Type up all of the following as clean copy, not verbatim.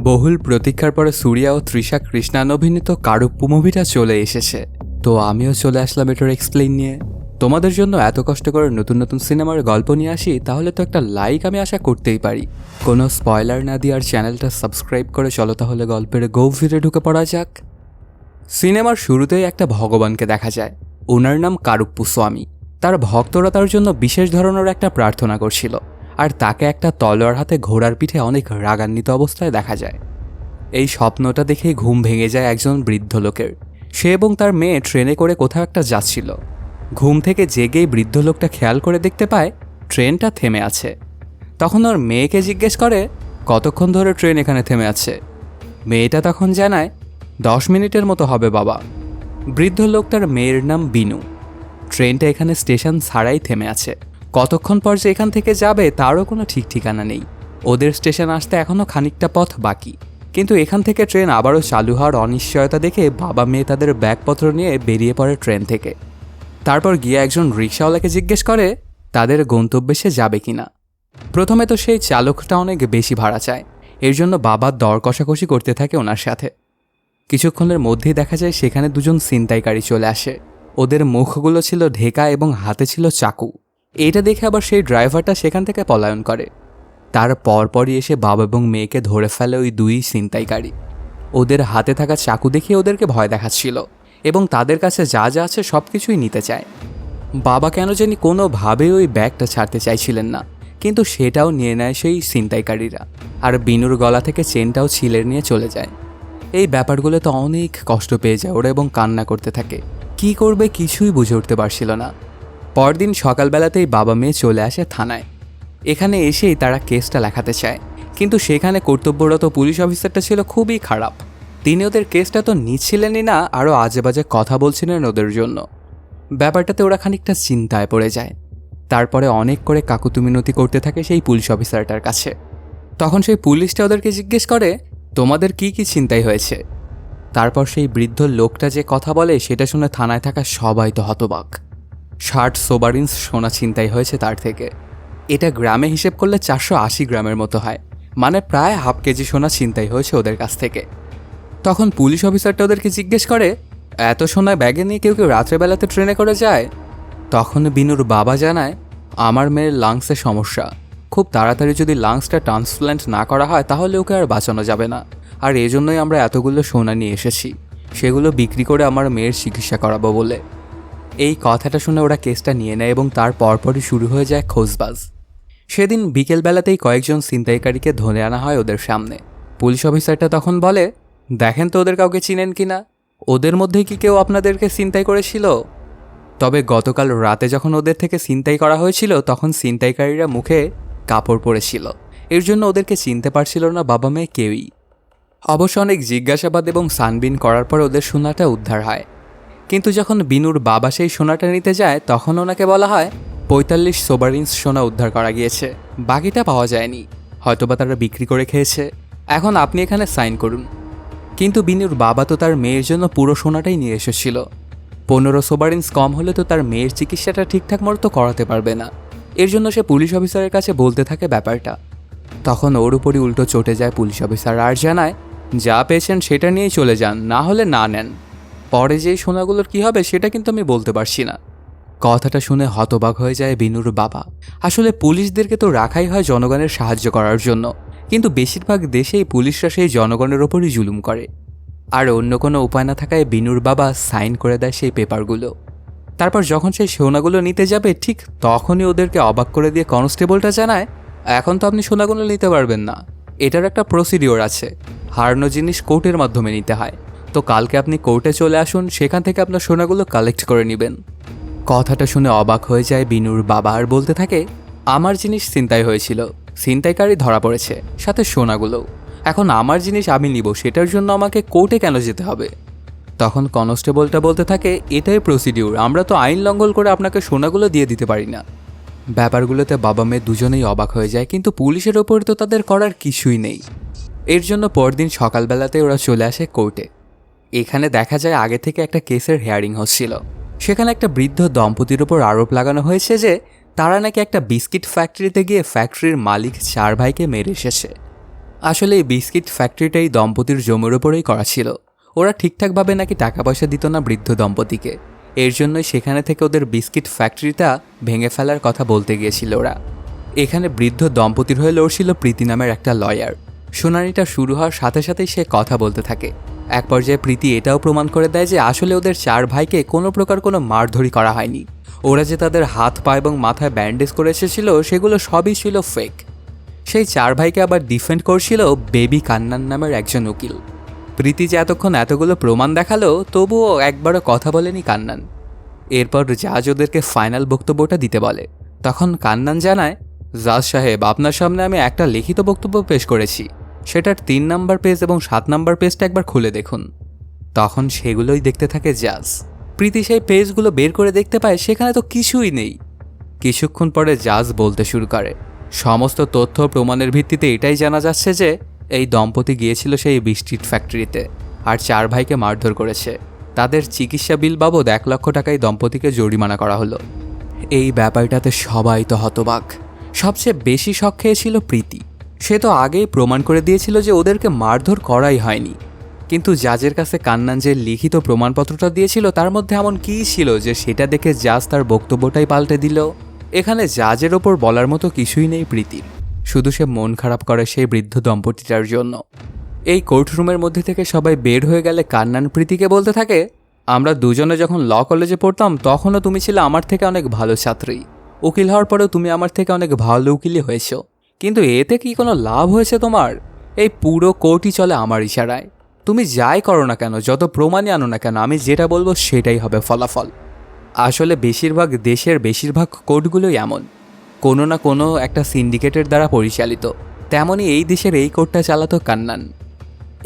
বহুল প্রতীক্ষার পরে সূর্যা ও তৃষা কৃষ্ণান অভিনীত কারুপ্পু মুভিটা চলে এসেছে। তো আমিও চলে আসলাম এটার এক্সপ্লেইন নিয়ে। তোমাদের জন্য এত কষ্ট করে নতুন নতুন সিনেমার গল্প নিয়ে আসি, তাহলে তো একটা লাইক আমি আশা করতেই পারি। কোনো স্পয়লার না দিয়ে আর চ্যানেলটা সাবস্ক্রাইব করে চলো তাহলে গল্পের গভীরে ঢুকে পড়া যাক। সিনেমার শুরুতেই একটা ভগবানকে দেখা যায়, ওনার নাম কারুপ্পু স্বামী। তার ভক্তরা তার জন্য বিশেষ ধরনের একটা প্রার্থনা করছিল, আর তাকে একটা তলোয়ার হাতে ঘোড়ার পিঠে অনেক রাগান্বিত অবস্থায় দেখা যায়। এই স্বপ্নটা দেখেই ঘুম ভেঙে যায় একজন বৃদ্ধ লোকের। সে এবং তার মেয়ে ট্রেনে করে কোথাও একটা যাচ্ছিল। ঘুম থেকে জেগেই বৃদ্ধ লোকটা খেয়াল করে দেখতে পায় ট্রেনটা থেমে আছে। তখন ওর মেয়েকে জিজ্ঞেস করে, কতক্ষণ ধরে ট্রেন এখানে থেমে আছে? মেয়েটা তখন জানায়, 10 মিনিটের মতো হবে বাবা। বৃদ্ধ লোকটার মেয়ের নাম বিনু। ট্রেনটা এখানে স্টেশন ছাড়াই থেমে আছে। কতক্ষণ পর যে এখান থেকে যাবে তারও কোনো ঠিক ঠিকানা নেই। ওদের স্টেশন আসতে এখনও খানিকটা পথ বাকি, কিন্তু এখান থেকে ট্রেন আবারও চালু হওয়ার অনিশ্চয়তা দেখে বাবা মেয়ে তাদের ব্যাগপত্র নিয়ে বেরিয়ে পড়ে ট্রেন থেকে। তারপর গিয়ে একজন রিক্সাওয়ালাকে জিজ্ঞেস করে তাদের গন্তব্যে সে যাবে কিনা। প্রথমে তো সেই চালকটা অনেক বেশি ভাড়া চায়, এর জন্য বাবা দর কষাকষি করতে থাকে ওনার সাথে। কিছুক্ষণের মধ্যেই দেখা যায় সেখানে দুজন ছিনতাইকারী চলে আসে। ওদের মুখগুলো ছিল ঢেকা এবং হাতে ছিল চাকু। এটা দেখে আবার সেই ড্রাইভারটা সেখান থেকে পলায়ন করে। তার পরপরই এসে বাবা এবং মেয়েকে ধরে ফেলে ওই দুই ছিনতাইকারী। ওদের হাতে থাকা চাকু দেখিয়ে ওদেরকে ভয় দেখাচ্ছিল এবং তাদের কাছে যা যা আছে সব কিছুই নিতে চায়। বাবা কেন জানি কোনোভাবেই ওই ব্যাগটা ছাড়তে চাইছিলেন না, কিন্তু সেটাও নিয়ে নেয় সেই ছিনতাইকারীরা। আর বিনুর গলা থেকে চেনটাও ছিলে নিয়ে চলে যায়। এই ব্যাপারগুলো তো অনেক কষ্ট পেয়ে যায় ওরা এবং কান্না করতে থাকে। কি করবে কিছুই বুঝে উঠতে পারছিল না। পরদিন সকালবেলাতেই বাবা মেয়ে চলে আসে থানায়। এখানে এসেই তারা কেসটা লেখাতে চায়, কিন্তু সেখানে কর্তব্যরত পুলিশ অফিসারটা ছিল খুবই খারাপ। তিনি ওদের কেসটা তো নিচ্ছিলেনই না, আরও আজে বাজে কথা বলছিলেন ওদের জন্য। ব্যাপারটাতে ওরা খানিকটা চিন্তায় পড়ে যায়। তারপরে অনেক করে কাকুতুমিনতি করতে থাকে সেই পুলিশ অফিসারটার কাছে। তখন সেই পুলিশটা ওদেরকে জিজ্ঞেস করে, তোমাদের কি কি চিন্তাই হয়েছে? তারপর সেই বৃদ্ধ লোকটা যে কথা বলে সেটা শুনে থানায় থাকা সবাই তো হতবাক। 60 সোবারিন্স সোনা ছিনতাই হয়েছে তার থেকে। এটা গ্রামে হিসেব করলে 480 গ্রামের মতো হয়, মানে প্রায় হাফ কেজি সোনা ছিনতাই হয়েছে ওদের কাছ থেকে। তখন পুলিশ অফিসারটা ওদেরকে জিজ্ঞেস করে, এত সোনা ব্যাগে নিয়ে কেউ কেউ রাত্রেবেলাতে ট্রেনে করে যায়? তখন বিনুর বাবা জানায়, আমার মেয়ের লাংসের সমস্যা, খুব তাড়াতাড়ি যদি লাংসটা ট্রান্সপ্ল্যান্ট না করা হয় তাহলে ওকে আর বাঁচানো যাবে না, আর এজন্যই আমরা এতগুলো সোনা নিয়ে এসেছি, সেগুলো বিক্রি করে আমার মেয়ের চিকিৎসা করাবো বলে। এই কথাটা শুনে ওরা কেসটা নিয়ে নেয় এবং তার পরপরই শুরু হয়ে যায় খোঁজবাজ। সেদিন বিকেলবেলাতেই কয়েকজন ছিনতাইকারীকে ধরে আনা হয় ওদের সামনে। পুলিশ অফিসারটা তখন বলে, দেখেন তো ওদের কাউকে চিনেন কিনা, ওদের মধ্যে কি কেউ আপনাদেরকে ছিনতাই করেছিল? তবে গতকাল রাতে যখন ওদের থেকে ছিনতাই করা হয়েছিল তখন ছিনতাইকারীরা মুখে কাপড় পরেছিল, এর জন্য ওদেরকে চিনতে পারছিল না বাবা মেয়ে কেউই। অবশ্য অনেক জিজ্ঞাসাবাদ এবং ছানবিন করার পর ওদের সোনাটা উদ্ধার হয়। কিন্তু যখন বিনুর বাবা সেই সোনাটা নিতে যায় তখন ওনাকে বলা হয় 45 সোবারিন্স সোনা উদ্ধার করা গিয়েছে, বাকিটা পাওয়া যায়নি, হয়তোবা তারা বিক্রি করে খেয়েছে, এখন আপনি এখানে সাইন করুন। কিন্তু বিনুর বাবা তো তার মেয়ের জন্য পুরো সোনাটাই নিয়ে এসেছিল। 15 সোবারিন্স কম হলে তো তার মেয়ের চিকিৎসাটা ঠিকঠাক মতো করাতে পারবে না, এর জন্য সে পুলিশ অফিসারের কাছে বলতে থাকে ব্যাপারটা। তখন ওর উপরই উল্টো চটে যায় পুলিশ অফিসার আর জানায়, যা পেয়েছেন সেটা নিয়েই চলে যান, না হলে না নেন, পরে যেই সোনাগুলোর কি হবে সেটা কিন্তু আমি বলতে পারছি না। কথাটা শুনে হতবাক হয়ে যায় বিনুর বাবা। আসলে পুলিশদেরকে তো রাখাই হয় জনগণের সাহায্য করার জন্য, কিন্তু বেশিরভাগ দেশেই পুলিশরা সেই জনগণের ওপরই জুলুম করে। আর অন্য কোনো উপায় না থাকায় বিনুর বাবা সাইন করে দেয় সেই পেপারগুলো। তারপর যখন সেই সোনাগুলো নিতে যাবে ঠিক তখনই ওদেরকে অবাক করে দিয়ে কনস্টেবলটা জানায়, এখন তো আপনি সোনাগুলো নিতে পারবেন না, এটার একটা প্রসিডিওর আছে, হারানো জিনিস কোর্টের মাধ্যমে নিতে হয়, তো কালকে আপনি কোর্টে চলে আসুন, সেখান থেকে আপনার সোনাগুলো কালেক্ট করে নেবেন। কথাটা শুনে অবাক হয়ে যায় বিনুর বাবা আর বলতে থাকে, আমার জিনিস ছিনতাই হয়েছিল, ছিনতাইকারী ধরা পড়েছে, সাথে সোনাগুলো, এখন আমার জিনিস আমি নিব, সেটার জন্য আমাকে কোর্টে কেন যেতে হবে? তখন কনস্টেবলটা বলতে থাকে, এটাই প্রসিডিউর, আমরা তো আইন লঙ্ঘন করে আপনাকে সোনাগুলো দিয়ে দিতে পারি না। ব্যাপারগুলোতে বাবা মেয়ে দুজনেই অবাক হয়ে যায়, কিন্তু পুলিশের ওপর তো তাদের করার কিছুই নেই। এর জন্য পরদিন সকালবেলাতে ওরা চলে আসে কোর্টে। এখানে দেখা যায় আগে থেকে একটা কেসের হিয়ারিং হচ্ছিল। সেখানে একটা বৃদ্ধ দম্পতির ওপর আরোপ লাগানো হয়েছে যে তারা নাকি একটা বিস্কিট ফ্যাক্টরিতে গিয়ে ফ্যাক্টরির মালিক 4 ভাইকে মেরে এসেছে। আসলে এই বিস্কিট ফ্যাক্টরিটা এই দম্পতির জমির ওপরেই করা ছিল। ওরা ঠিকঠাকভাবে নাকি টাকা পয়সা দিত না বৃদ্ধ দম্পতিকে, এর জন্যই সেখানে থেকে ওদের বিস্কিট ফ্যাক্টরিটা ভেঙে ফেলার কথা বলতে গিয়েছিল ওরা। এখানে বৃদ্ধ দম্পতির হয়ে লড়ছিল প্রীতি নামের একটা লয়ার। শুনানিটা শুরু হওয়ার সাথে সাথেই সে কথা বলতে থাকে। এক পর্যায়ে প্রীতি এটাও প্রমাণ করে দেয় যে আসলে ওদের 4 ভাইকে কোনো প্রকার কোনো মারধরি করা হয়নি। ওরা যে তাদের হাত পা এবং মাথায় ব্যান্ডেজ করে এসেছিল সেগুলো সবই ছিল ফেক। সেই 4 ভাইকে আবার ডিফেন্ড করছিল বেবি কান্নান নামের একজন উকিল। প্রীতি যে এতক্ষণ এতগুলো প্রমাণ দেখালো তবুও একবারও কথা বলেনি কান্নান। এরপর জাজ ওদেরকে ফাইনাল বক্তব্যটা দিতে বলে। তখন কান্নান জানায়, জাজ সাহেব, আপনার সামনে আমি একটা লিখিত বক্তব্য পেশ করেছি, সেটার 3 নম্বর পেজ এবং 7 নম্বর পেজটা একবার খুলে দেখুন। তখন সেগুলোই দেখতে থাকে জাজ। প্রীতি সেই পেজগুলো বের করে দেখতে পায় সেখানে তো কিছুই নেই। কিছুক্ষণ পরে জাজ বলতে শুরু করে, সমস্ত তথ্য প্রমাণের ভিত্তিতে এটাই জানা যাচ্ছে যে এই দম্পতি গিয়েছিল সেই বিস্কিট ফ্যাক্টরিতে আর 4 ভাইকে মারধর করেছে। তাদের চিকিৎসা বিল বাবদ 1 লক্ষ টাকায় দম্পতিকে জরিমানা করা হলো। এই ব্যাপারটাতে সবাই তো হতবাক। সবচেয়ে বেশি শক খেয়েছিল প্রীতি। সে তো আগেই প্রমাণ করে দিয়েছিল যে ওদেরকে মারধর করাই হয়নি। কিন্তু জাজের কাছে কান্নান যে লিখিত প্রমাণপত্রটা দিয়েছিল তার মধ্যে এমন কী ছিল যে সেটা দেখে জাজ তার বক্তব্যটাই পাল্টে দিল। এখানে জাজের ওপর বলার মতো কিছুই নেই প্রীতির, শুধু সে মন খারাপ করে সেই বৃদ্ধ দম্পতিটার জন্য। এই কোর্টরুমের মধ্যে থেকে সবাই বের হয়ে গেলে কান্নান প্রীতিকে বলতে থাকে, আমরা দুজনে যখন ল কলেজে পড়তাম তখনও তুমি ছিলে আমার থেকে অনেক ভালো ছাত্রী। উকিল হওয়ার পরেও তুমি আমার থেকে অনেক ভালো উকিলই হয়েছ, কিন্তু এতে কি কোনো লাভ হয়েছে তোমার? এই পুরো কোর্টই চলে আমার ইশারায়। তুমি যাই করো না কেন, যত প্রমাণই আনো না কেন, আমি যেটা বলবো সেটাই হবে ফলাফল। আসলে দেশের বেশিরভাগ কোর্টগুলোই এমন, কোনো না কোনো একটা সিন্ডিকেটের দ্বারা পরিচালিত। তেমনই এই দেশের এই কোর্টটা চালাতো কান্নান।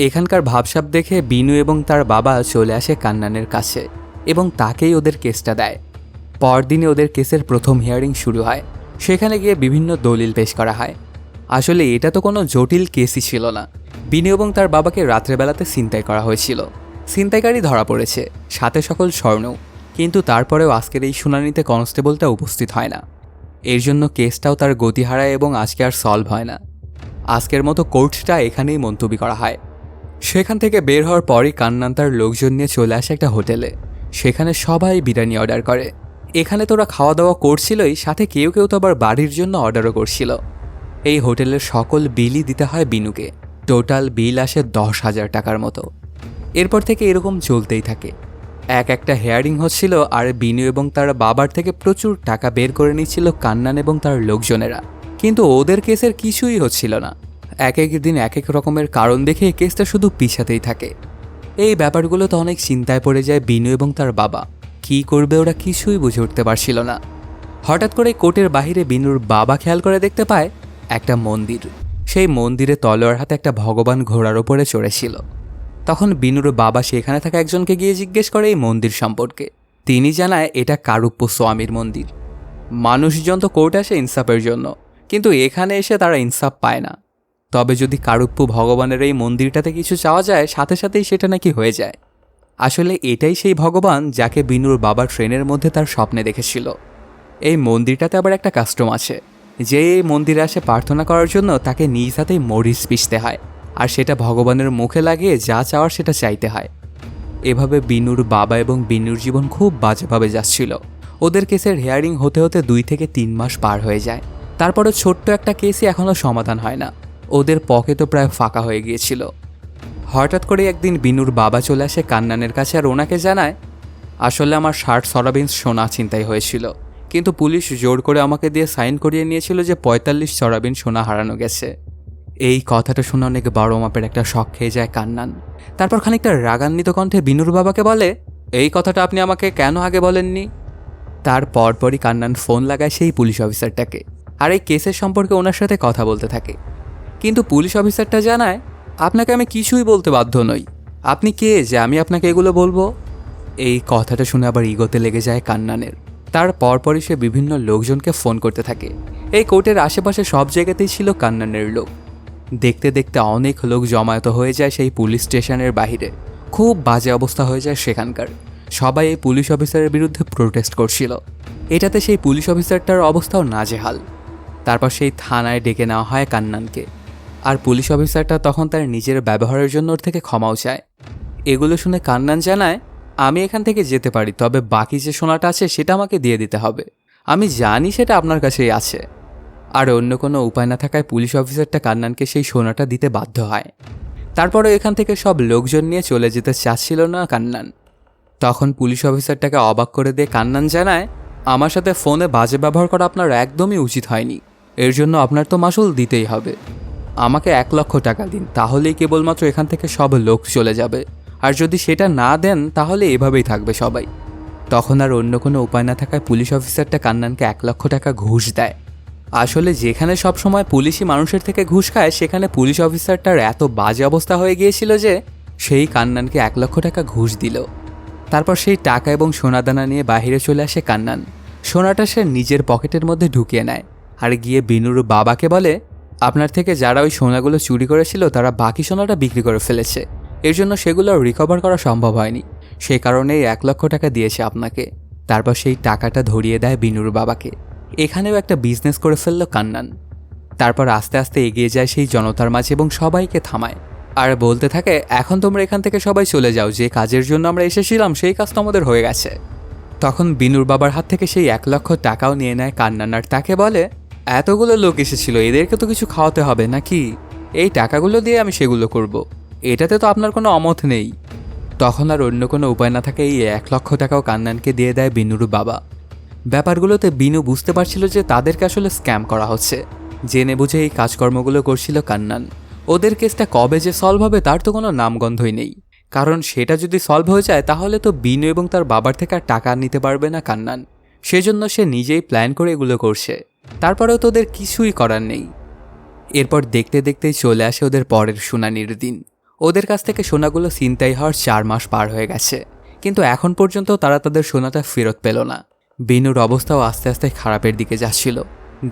এখানকার ভাবসাব দেখে বিনু এবং তার বাবা চলে আসে কান্নানের কাছে এবং তাকেই ওদের কেসটা দেয়। পরদিনে ওদের কেসের প্রথম হিয়ারিং শুরু হয়। সেখানে গিয়ে বিভিন্ন দলিল পেশ করা হয়। আসলে এটা তো কোনো জটিল কেসই ছিল না। বিনু এবং তার বাবাকে রাত্রেবেলাতে ছিনতাই করা হয়েছিল। ছিনতাইকারী ধরা পড়েছে, সাথে সকল স্বর্ণও। কিন্তু তারপরেও আজকের এই শুনানিতে কনস্টেবলটা উপস্থিত হয় না। এর জন্য কেসটাও তার গতি হারায় এবং আজকে আর সলভ হয় না। আজকের মতো কোর্টটা এখানেই মুলতবি করা হয়। সেখান থেকে বের হওয়ার পরই কান্নান তার লোকজন নিয়ে চলে আসে একটা হোটেলে। সেখানে সবাই বিরিয়ানি অর্ডার করে। এখানে তোরা খাওয়া দাওয়া করছিলই, সাথে কেউ কেউ তো আবার বাড়ির জন্য অর্ডারও করছিল। এই হোটেলের সকল বিলই দিতে হয় বিনুকে। টোটাল বিল আসে 10,000 টাকার মতো। এরপর থেকে এরকম চলতেই থাকে। একটা হেয়ারিং হচ্ছিল আর বিনু এবং তার বাবার থেকে প্রচুর টাকা বের করে নিচ্ছিল কান্নান এবং তার লোকজনেরা। কিন্তু ওদের কেসের কিছুই হচ্ছিল না। এক দিন এক রকমের কারণ দেখে কেসটা শুধু পিছাতেই থাকে। এই ব্যাপারগুলো তো অনেক চিন্তায় পড়ে যায় বিনু এবং তার বাবা। কি করবে ওরা কিছুই বুঝে উঠতে পারছিল না। হঠাৎ করে কোর্টের বাহিরে বিনুর বাবা খেয়াল করে দেখতে পায় একটা মন্দির। সেই মন্দিরে তলোয়ার হাতে একটা ভগবান ঘোড়ার ওপরে চড়েছিল। তখন বিনুর বাবা সেখানে থাকা একজনকে গিয়ে জিজ্ঞেস করে এই মন্দির সম্পর্কে। তিনি জানায় এটা কারুপ্য স্বামীর মন্দির। মানুষজন তো কোর্টে আসে ইনসাফের জন্য, কিন্তু এখানে এসে তারা ইনসাফ পায় না। তবে যদি কারুপ্য ভগবানের এই মন্দিরটাতে কিছু চাওয়া যায়, সাথে সাথেই সেটা নাকি হয়ে যায়। আসলে এটাই সেই ভগবান যাকে বিনুর বাবা ট্রেনের মধ্যে তার স্বপ্নে দেখেছিল। এই মন্দিরটাতে আবার একটা কাস্টম আছে, যে এই মন্দিরে আসে প্রার্থনা করার জন্য তাকে নিজ হাতেই মরিচ পিষতে হয়, আর সেটা ভগবানের মুখে লাগিয়ে যা চাওয়ার সেটা চাইতে হয়। এভাবে বিনুর বাবা এবং বিনুর জীবন খুব বাজেভাবে যাচ্ছিল। ওদের কেসের হিয়ারিং হতে হতে 2 থেকে 3 মাস পার হয়ে যায়। তারপরও ছোট্ট একটা কেসই এখনও সমাধান হয় না। ওদের পকেটও প্রায় ফাঁকা হয়ে গিয়েছিল। হঠাৎ করে একদিন বিনুর বাবা চলে আসে কান্নানের কাছে আর ওনাকে জানায়, আসলে আমার 60 সরাবিন সোনা ছিনতাই হয়েছিল, কিন্তু পুলিশ জোর করে আমাকে দিয়ে সাইন করিয়ে নিয়েছিল যে 45 সরাবিন সোনা হারানো গেছে। এই কথাটা শুনে অনেক বড় মাপের একটা শক খেয়ে যায় কান্নান। তারপর খানিকটা রাগান্বিত কণ্ঠে বিনুর বাবাকে বলে, এই কথাটা আপনি আমাকে কেন আগে বলেননি? তার পরপরই কান্নান ফোন লাগায় সেই পুলিশ অফিসারটাকে আর এই কেসের সম্পর্কে ওনার সাথে কথা বলতে থাকে। কিন্তু পুলিশ অফিসারটা জানায়, আপনাকে আমি কিছুই বলতে বাধ্য নই। আপনি কে যে আমি আপনাকে এগুলো বলবো? এই কথাটা শুনে আবার ইগোতে লেগে যায় কান্নানের। তার পরপরই সে বিভিন্ন লোকজনকে ফোন করতে থাকে। এই কোর্টের আশেপাশে সব জায়গাতেই ছিল কান্নানের লোক। দেখতে দেখতে অনেক লোক জমায়েত হয়ে যায় সেই পুলিশ স্টেশনের বাহিরে। খুব বাজে অবস্থা হয়ে যায় সেখানকার। সবাই এই পুলিশ অফিসারের বিরুদ্ধে প্রোটেস্ট করছিল। এটাতে সেই পুলিশ অফিসারটার অবস্থাও নাজেহাল। তারপর সেই থানায় ডেকে নেওয়া হয় কান্নানকে। আর পুলিশ অফিসারটা তখন তার নিজের ব্যবহারের জন্য ওর থেকে ক্ষমাও চায়। এগুলো শুনে কান্নান জানায়, আমি এখান থেকে যেতে পারি, তবে বাকি যে সোনাটা আছে সেটা আমাকে দিয়ে দিতে হবে। আমি জানি সেটা আপনার কাছেই আছে। আর অন্য কোনো উপায় না থাকায় পুলিশ অফিসারটা কান্নানকে সেই সোনাটা দিতে বাধ্য হয়। তারপরে এখান থেকে সব লোকজন নিয়ে চলে যেতে চাচ্ছিল না কান্নান। তখন পুলিশ অফিসারটাকে অবাক করে দিয়ে কান্নান জানায়, আমার সাথে ফোনে বাজে ব্যবহার করা আপনার একদমই উচিত হয়নি। এর জন্য আপনার তো মাসুল দিতেই হবে। আমাকে 1 লক্ষ টাকা দিন, তাহলেই কেবলমাত্র এখান থেকে সব লোক চলে যাবে। আর যদি সেটা না দেন তাহলে এভাবেই থাকবে সবাই। তখন আর অন্য কোনো উপায় না থাকায় পুলিশ অফিসারটা কান্নানকে 1 লক্ষ টাকা ঘুষ দেয়। আসলে যেখানে সবসময় পুলিশই মানুষের থেকে ঘুষ খায়, সেখানে পুলিশ অফিসারটার এত বাজে অবস্থা হয়ে গিয়েছিল যে সেই কান্নানকে 1 লক্ষ টাকা ঘুষ দিল। তারপর সেই টাকা এবং সোনাদানা নিয়ে বাইরে চলে আসে কান্নান। সোনাটা সে নিজের পকেটের মধ্যে ঢুকিয়ে নেয় আর গিয়ে বিনুর বাবাকে বলে, আপনার থেকে যারা ওই সোনাগুলো চুরি করেছিল তারা বাকি সোনাটা বিক্রি করে ফেলেছে। এর জন্য সেগুলো রিকভার করা সম্ভব হয়নি, সেই কারণেই 1 লক্ষ টাকা দিয়েছে আপনাকে। তারপর সেই টাকাটা ধরিয়ে দেয় বিনুর বাবাকে। এখানেও একটা বিজনেস করে ফেলল কান্নান। তারপর আস্তে আস্তে এগিয়ে যায় সেই জনতার মাঝে এবং সবাইকে থামায় আর বলতে থাকে, এখন তোমরা এখান থেকে সবাই চলে যাও, যে কাজের জন্য আমরা এসেছিলাম সেই কাজ তো আমাদের হয়ে গেছে। তখন বিনুর বাবার হাত থেকে সেই 1 লক্ষ টাকাও নিয়ে নেয় কান্নান আর তাকে বলে, এতগুলো লোক এসেছিল, এদেরকে তো কিছু খাওয়াতে হবে নাকি? এই টাকাগুলো দিয়ে আমি সেগুলো করব। এটাতে তো আপনার কোনো অমত নেই। তখন আর অন্য কোনো উপায় না থাকে এই 1 লক্ষ টাকাও কান্নানকে দিয়ে দেয় বিনুর বাবা। ব্যাপারগুলোতে বিনু বুঝতে পারছিল যে তাদেরকে আসলে স্ক্যাম করা হচ্ছে। জেনে বুঝে এই কাজকর্মগুলো করছিল কান্নান। ওদের কেসটা কবে যে সলভ হবে তার তো কোনো নামগন্ধই নেই, কারণ সেটা যদি সলভ হয়ে যায় তাহলে তো বিনু এবং তার বাবার থেকে আর টাকা নিতে পারবে না কান্নান। সেজন্য সে নিজেই প্ল্যান করে এগুলো করছে। তারপরেও তো ওদের কিছুই করার নেই। এরপর দেখতে দেখতেই চলে আসে ওদের পরের শুনানির দিন। ওদের কাছ থেকে সোনাগুলো ছিনতাই হওয়ার 4 মাস পার হয়ে গেছে, কিন্তু এখন পর্যন্ত তারা তাদের সোনাটা ফেরত পেল না। বিনুর অবস্থাও আস্তে আস্তে খারাপের দিকে যাচ্ছিল।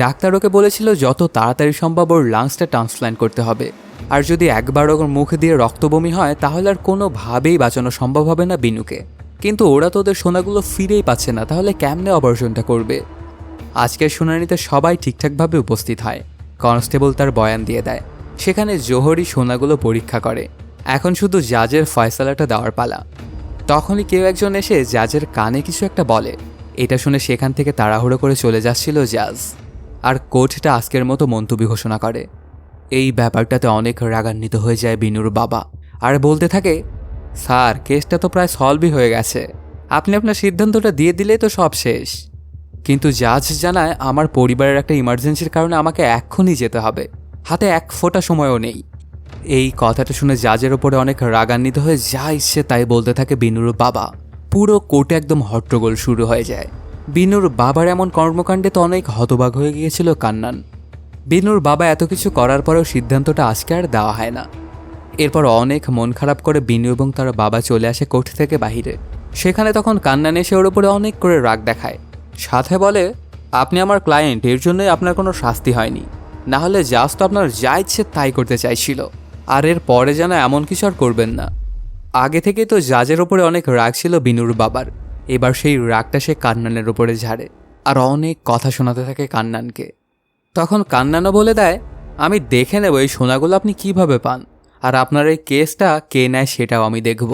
ডাক্তার ওকে বলেছিল যত তাড়াতাড়ি সম্ভব ওর লাংসটা ট্রান্সপ্ল্যান্ট করতে হবে, আর যদি একবার ওর মুখ দিয়ে রক্তবমি হয় তাহলে আর কোনোভাবেই বাঁচানো সম্ভব হবে না বিনুকে। কিন্তু ওরা তো ওদের সোনাগুলো ফিরেই পাচ্ছে না, তাহলে কেমনে অপারেশনটা করবে? আজকের শুনানিতে সবাই ঠিকঠাকভাবে উপস্থিত হয়। কনস্টেবল তার বয়ান দিয়ে দেয়। সেখানে জোহরি সোনাগুলো পরীক্ষা করে। এখন শুধু জাজের ফয়সালাটা দেওয়ার পালা। তখনই কেউ একজন এসে জাজের কানে কিছু একটা বলে। এটা শুনে সেখান থেকে তাড়াহুড়ো করে চলে যাচ্ছিল জাজ। আর কোর্টটা আজকের মতো মুলতবি ঘোষণা করে। এই ব্যাপারটাতে অনেক রাগান্বিত হয়ে যায় বিনুর বাবা আর বলতে থাকে, স্যার, কেসটা তো প্রায় সলভই হয়ে গেছে, আপনি আপনার সিদ্ধান্তটা দিয়ে দিলেই তো সব শেষ। কিন্তু জাজ জানায়, আমার পরিবারের একটা ইমার্জেন্সির কারণে আমাকে এক্ষুনি যেতে হবে, হাতে 1 ফোঁটা সময়ও নেই। এই কথাটা শুনে জাজের ওপরে অনেক রাগান্বিত হয়ে যা ইচ্ছে তাই বলতে থাকে বিনুর বাবা। পুরো কোর্টে একদম হট্টগোল শুরু হয়ে যায়। বিনুর বাবার এমন কর্মকাণ্ডে তো অনেক হতবাক হয়ে গিয়েছিল কান্নান। বিনুর বাবা এত কিছু করার পরেও সিদ্ধান্তটা আজকে আর দেওয়া হয় না। এরপর অনেক মন খারাপ করে বিনু এবং তার বাবা চলে আসে কোর্ট থেকে বাহিরে। সেখানে তখন কান্নান এসে ওর উপরে অনেক করে রাগ দেখায়, সাথে বলে, আপনি আমার ক্লায়েন্ট, এর জন্যই আপনার কোনো শাস্তি হয়নি, না হলে জাজ তো আপনার যা ইচ্ছে তাই করতে চাইছিল। আর এর পরে যেন এমন কিছু আর করবেন না। আগে থেকেই তো জাজের ওপরে অনেক রাগ ছিল বিনুর বাবার। এবার সেই রাগটা সে কান্নানের ওপরে ঝাড়ে আর অনেক কথা শোনাতে থাকে কান্নানকে। তখন কান্নানও বলে দেয়, আমি দেখে নেব এই সোনাগুলো আপনি কিভাবে পান, আর আপনার এই কেসটা কে নেয় সেটাও আমি দেখব।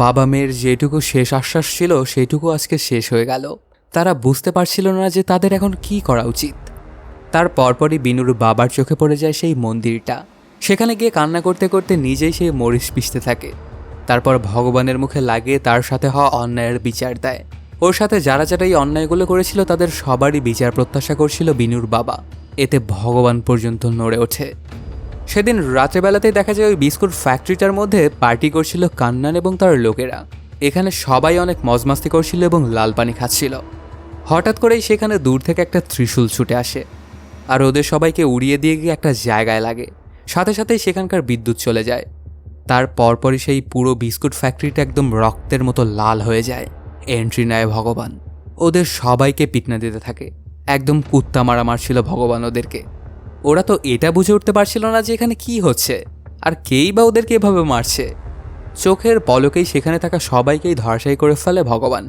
বাবা মেয়ের যেটুকু শেষ আশ্বাস ছিল সেটুকু আজকে শেষ হয়ে গেল। তারা বুঝতে পারছিল না যে তাদের এখন কি করা উচিত। তার পরপরই বিনুর বাবার চোখে পড়ে যায় সেই মন্দিরটা। সেখানে গিয়ে কান্না করতে করতে নিজেই সেই মরিচ পিষতে থাকে। তারপর ভগবানের মুখে লাগিয়ে তার সাথে হওয়া অন্যায়ের বিচার দেয়। ওর সাথে যারা যারা এই অন্যায়গুলো করেছিল তাদের সবারই বিচার প্রত্যাশা করছিল বিনুর বাবা। এতে ভগবান পর্যন্ত নড়ে ওঠে। সেদিন রাত্রেবেলাতেই দেখা যায় ওই বিস্কুট ফ্যাক্টরিটার মধ্যে পার্টি করছিল কান্নান এবং তার লোকেরা। এখানে সবাই অনেক মজমাস্তি করছিল এবং লাল পানি খাচ্ছিল। হঠাৎ করেই সেখানে দূর থেকে একটা ত্রিশূল ছুটে আসে আর ওদের সবাইকে উড়িয়ে দিয়ে গিয়ে একটা জায়গায় লাগে। সাথে সাথেই সেখানকার বিদ্যুৎ চলে যায়। তার পরপরই সেই পুরো বিস্কুট ফ্যাক্টরিটা একদম রক্তের মতো লাল হয়ে যায়। এন্ট্রি নেয় ভগবান। ওদের সবাইকে পিটনা দিতে থাকে। একদম কুত্তা মারা মারছিল ভগবান ওদেরকে। ওরা তো এটা বুঝে উঠতে পারছিল না যে এখানে কি হচ্ছে আর কেই বা ওদেরকে এভাবে মারছে। চোখের পলকেই সেখানে থাকা সবাইকেই ধরাশায়ী করে ফেলে ভগবান।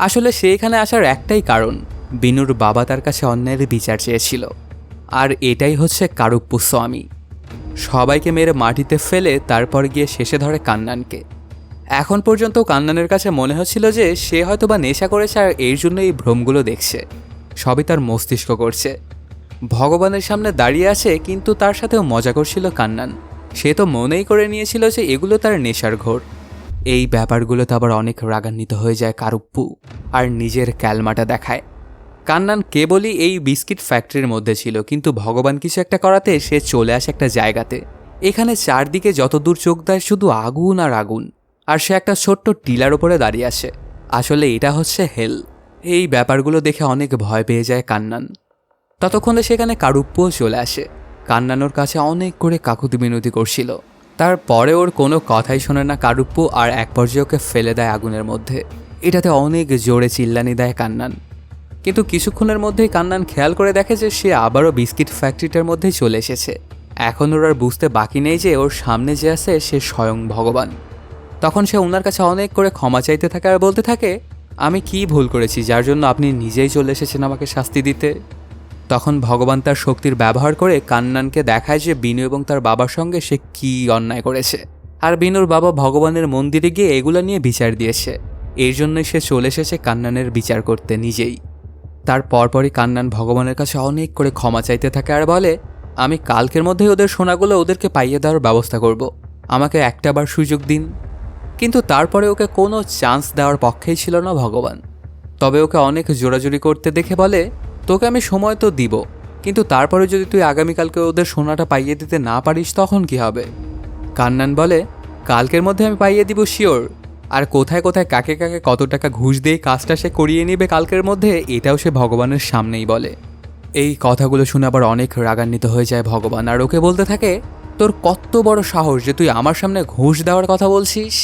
আসলে সে এখানে আসার একটাই কারণ, বিনুর বাবা তার কাছে অন্যায়ের বিচার চেয়েছিল। আর এটাই হচ্ছে কারুপ্পু স্বামী। সবাইকে মেরে মাটিতে ফেলে তারপর গিয়ে শেষে ধরে কান্নানকে। এখন পর্যন্ত কান্নানের কাছে মনে হচ্ছিল যে সে হয়তো বা নেশা করেছে আর এর জন্য এই ভ্রমগুলো দেখছে। সবই তার মস্তিষ্ক করছে। ভগবানের সামনে দাঁড়িয়ে আছে কিন্তু তার সাথেও মজা করছিল কান্নান। সে তো মনেই করে নিয়েছিল যে এগুলো তার নেশার ঘোর। এই ব্যাপারগুলোতে আবার অনেক রাগান্বিত হয়ে যায় কারুপ্পু আর নিজের ক্যালমাটা দেখায়। কান্নান কেবলই এই বিস্কিট ফ্যাক্টরির মধ্যে ছিল, কিন্তু ভগবান কিছু একটা করাতে সে চলে আসে একটা জায়গাতে। এখানে চারদিকে যতদূর চোখ দেয় শুধু আগুন আর আগুন, আর সে একটা ছোট্ট টিলার উপরে দাঁড়িয়ে আসে। আসলে এটা হচ্ছে হেল। এই ব্যাপারগুলো দেখে অনেক ভয় পেয়ে যায় কান্নান। ততক্ষণে সেখানে কারুপ্পুও চলে আসে। কান্নানোর কাছে অনেক করে কাকুতি মিনতি করছিল। তারপরে ওর কোনো কথাই শোনে না কারুপ্পু, আর এক পর্যায়ে ওকে ফেলে দেয় আগুনের মধ্যে। এটাতে অনেক জোরে চিল্লানি দেয় কান্নান। কিন্তু কিছুক্ষণের মধ্যেই কান্নান খেয়াল করে দেখে যে সে আবারও বিস্কিট ফ্যাক্টরিটার মধ্যেই চলে এসেছে। এখন ওর আর বুঝতে বাকি নেই যে ওর সামনে যে আছে সে স্বয়ং ভগবান। তখন সে ওনার কাছে অনেক করে ক্ষমা চাইতে থাকে আর বলতে থাকে, আমি কি ভুল করেছি যার জন্য আপনি নিজেই চলে এসেছেন আমাকে শাস্তি দিতে। তখন ভগবান তার শক্তির ব্যবহার করে কান্নানকে দেখায় যে বিনু এবং তার বাবার সঙ্গে সে কি অন্যায় করেছে। আর বিনুর বাবা ভগবানের মন্দিরে গিয়ে এগুলো নিয়ে বিচার দিয়েছে। এর জন্যই সে চলে এসেছে কান্নানের বিচার করতে নিজেই। তার পরপরই কান্নান ভগবানের কাছে অনেক করে ক্ষমা চাইতে থাকে আর বলে, আমি কালকের মধ্যেই ওদের সোনাগুলো ওদেরকে পাইয়ে দেওয়ার ব্যবস্থা করব। আমাকে একটাবার সুযোগ দিন। কিন্তু তারপরে ওকে কোনো চান্স দেওয়ার পক্ষেই ছিল না ভগবান। তবে ওকে অনেক জোরাজুরি করতে দেখে বলে, তোকে আমি সময় তো দিব, কিন্তু তারপরে যদি তুই আগামীকালকে ওদের সোনাটা পাইয়ে দিতে না পারিস তখন কি হবে? কান্নান বলে, কালকের মধ্যে আমি পাইয়ে দিব শিওর। আর কোথায় কোথায় কাকে কাকে কত টাকা ঘুষ দিয়ে কাজটা সে করিয়ে নেবে কালকের মধ্যে, এটাও সে ভগবানের সামনেই বলে। এই কথাগুলো শুনে আবার অনেক রাগান্বিত হয়ে যায় ভগবান, আর ওকে বলতে থাকে, তোর কত বড় সাহস যে তুই আমার সামনে ঘুষ দেওয়ার কথা বলছিস?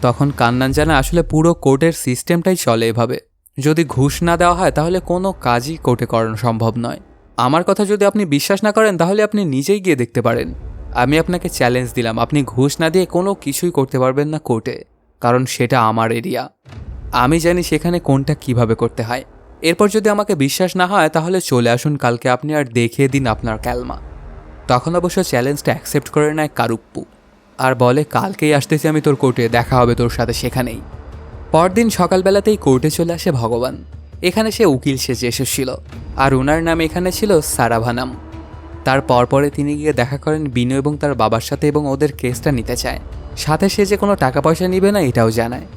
তখন কান্নান জানে আসলে পুরো কোর্টের সিস্টেমটাই চলে এভাবে। যদি ঘুষ না দেওয়া হয় তাহলে কোনো কাজই কোর্টে করানো সম্ভব নয়। আমার কথা যদি আপনি বিশ্বাস না করেন তাহলে আপনি নিজেই গিয়ে দেখতে পারেন। আমি আপনাকে চ্যালেঞ্জ দিলাম, আপনি ঘুষ না দিয়ে কোনো কিছুই করতে পারবেন না কোর্টে, কারণ সেটা আমার এরিয়া। আমি জানি সেখানে কোনটা কিভাবে করতে হয়। এরপর যদি আমাকে বিশ্বাস না হয় তাহলে চলে আসুন কালকে, আপনি আর দেখিয়ে দিন আপনার ক্যালমা। তখন অবশ্য চ্যালেঞ্জটা অ্যাকসেপ্ট করে নেয় কারুপ্পু আর বলে, কালকেই আসতেছি আমি তোর কোর্টে, দেখা হবে তোর সাথে সেখানেই। পরদিন সকালবেলাতেই কোর্টে চলে আসে ভগবান। এখানে সে উকিল সেজে এসেছিল, আর ওনার নাম এখানে ছিল সারাভানাম। তার পরপরে তিনি গিয়ে দেখা করেন বিনু এবং তার বাবার সাথে এবং ওদের কেসটা নিতে চায়। সাথে সে যে কোনো টাকা পয়সা নিবে না এটাও জানায়।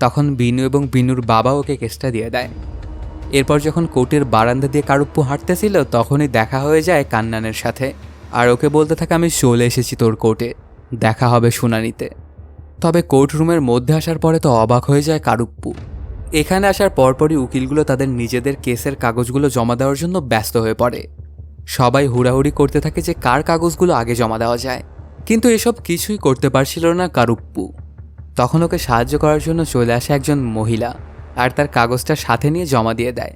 তখন বিনু এবং বিনুর বাবা ওকে কেসটা দিয়ে দেয়। এরপর যখন কোর্টের বারান্দা দিয়ে কারুপ্পু হাঁটতেছিল তখনই দেখা হয়ে যায় কান্নানের সাথে, আর ওকে বলতে থাকে, আমি চলে এসেছি তোর কোর্টে, দেখা হবে শুনানিতে। তবে কোর্ট রুমের মধ্যে আসার পরে তো অবাক হয়ে যায় কারুপ্পু। এখানে আসার পরপরই উকিলগুলো তাদের নিজেদের কেসের কাগজগুলো জমা দেওয়ার জন্য ব্যস্ত হয়ে পড়ে। সবাই হুড়াহুড়ি করতে থাকে যে কার কাগজগুলো আগে জমা দেওয়া যায়, কিন্তু এসব কিছুই করতে পারছিল না কারুপ্পু। তখন ওকে সাহায্য করার জন্য চলে আসে একজন মহিলা, আর তার কাগজটা সাথে নিয়ে জমা দিয়ে দেয়।